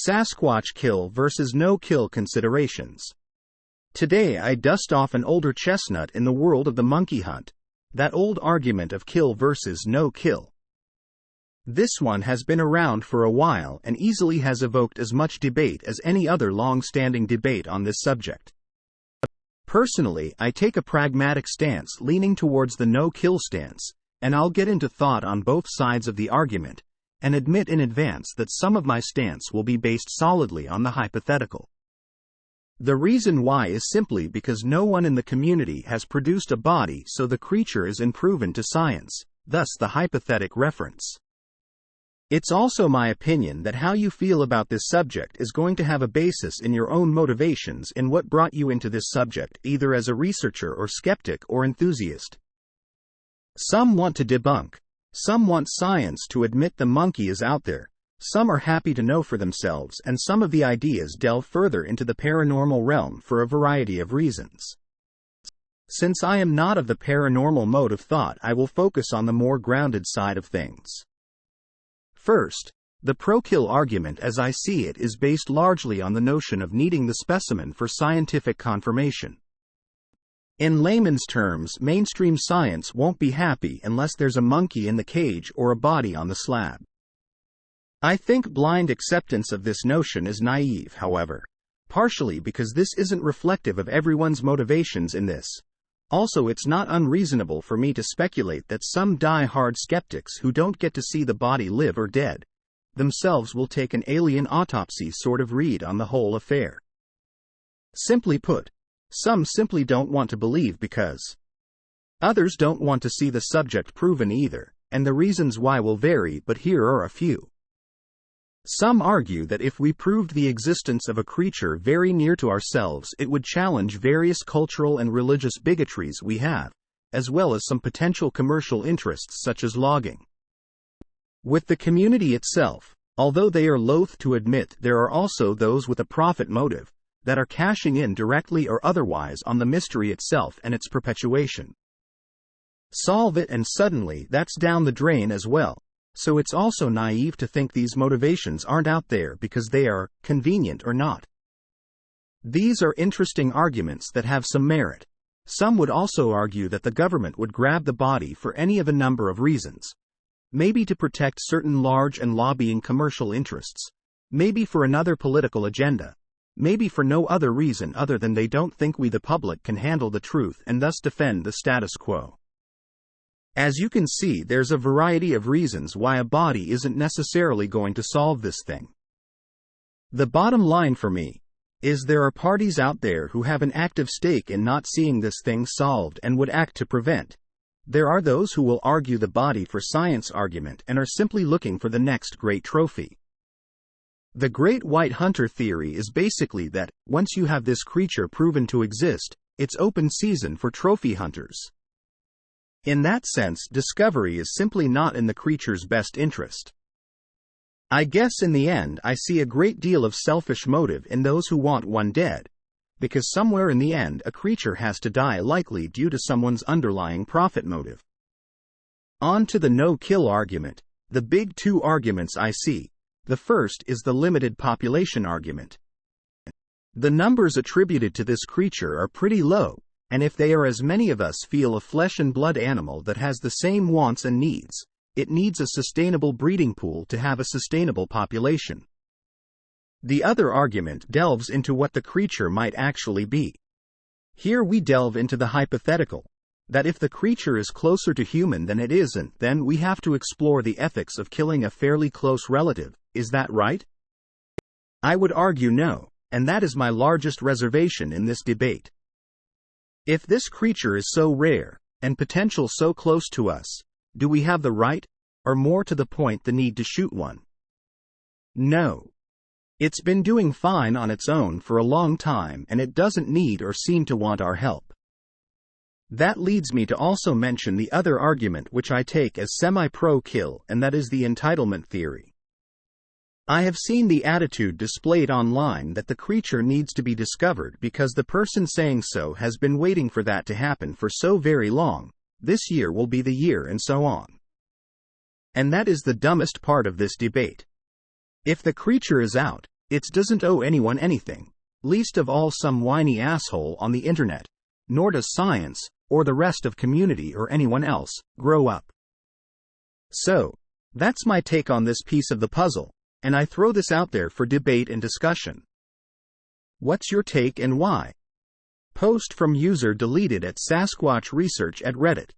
Sasquatch Kill versus no-kill considerations. Today I dust off an older chestnut in the world of the monkey hunt, that old argument of kill versus no-kill. This one has been around for a while and easily has evoked as much debate as any other long-standing debate on this subject. Personally, I take a pragmatic stance leaning towards the no-kill stance, and I'll get into thought on both sides of the argument, and admit in advance that some of my stance will be based solidly on the hypothetical. The reason why is simply because no one in the community has produced a body, so the creature is unproven to science, thus the hypothetic reference. It's also my opinion that how you feel about this subject is going to have a basis in your own motivations in what brought you into this subject, either as a researcher or skeptic or enthusiast. Some want to debunk. Some want science to admit the monkey is out there. Some are happy to know for themselves, and some of the ideas delve further into the paranormal realm for a variety of reasons. Since I am not of the paranormal mode of thought, I will focus on the more grounded side of things. First, the pro-kill argument as I see it is based largely on the notion of needing the specimen for scientific confirmation. In layman's terms, mainstream science won't be happy unless there's a monkey in the cage or a body on the slab. I think blind acceptance of this notion is naive, however, partially because this isn't reflective of everyone's motivations in this. Also, it's not unreasonable for me to speculate that some die-hard skeptics who don't get to see the body live or dead themselves will take an alien autopsy sort of read on the whole affair. Simply put, some simply don't want to believe because others don't want to see the subject proven either, and the reasons why will vary, but here are a few. Some argue that if we proved the existence of a creature very near to ourselves, it would challenge various cultural and religious bigotries we have, as well as some potential commercial interests such as logging. With the community itself, although they are loath to admit, there are also those with a profit motive that are cashing in directly or otherwise on the mystery itself and its perpetuation. Solve it and suddenly that's down the drain as well. So it's also naive to think these motivations aren't out there because they are convenient or not. These are interesting arguments that have some merit. Some would also argue that the government would grab the body for any of a number of reasons. Maybe to protect certain large and lobbying commercial interests. Maybe for another political agenda. Maybe for no other reason other than they don't think we the public can handle the truth and thus defend the status quo. As you can see, there's a variety of reasons why a body isn't necessarily going to solve this thing. The bottom line for me is there are parties out there who have an active stake in not seeing this thing solved and would act to prevent. There are those who will argue the body for science argument and are simply looking for the next great trophy. The great white hunter theory is basically that, once you have this creature proven to exist, it's open season for trophy hunters. In that sense, discovery is simply not in the creature's best interest. I guess in the end I see a great deal of selfish motive in those who want one dead, because somewhere in the end a creature has to die, likely due to someone's underlying profit motive. On to the no-kill argument, the big two arguments I see. The first is the limited population argument. The numbers attributed to this creature are pretty low. And if they are as many of us feel a flesh and blood animal that has the same wants and needs, it needs a sustainable breeding pool to have a sustainable population. The other argument delves into what the creature might actually be. Here we delve into the hypothetical, that if the creature is closer to human than it isn't, then we have to explore the ethics of killing a fairly close relative. Is that right? I would argue no, and that is my largest reservation in this debate. If this creature is so rare, and potential so close to us, do we have the right, or more to the point the need to shoot one? No. It's been doing fine on its own for a long time and it doesn't need or seem to want our help. That leads me to also mention the other argument which I take as semi-pro-kill, and that is the entitlement theory. I have seen the attitude displayed online that the creature needs to be discovered because the person saying so has been waiting for that to happen for so very long, this year will be the year, and so on. And that is the dumbest part of this debate. If the creature is out, It doesn't owe anyone anything, least of all some whiny asshole on the internet. Nor does science, or the rest of community or anyone else, grow up. So, that's my take on this piece of the puzzle, and I throw this out there for debate and discussion. What's your take and why? Post from user deleted at Sasquatch Research at Reddit.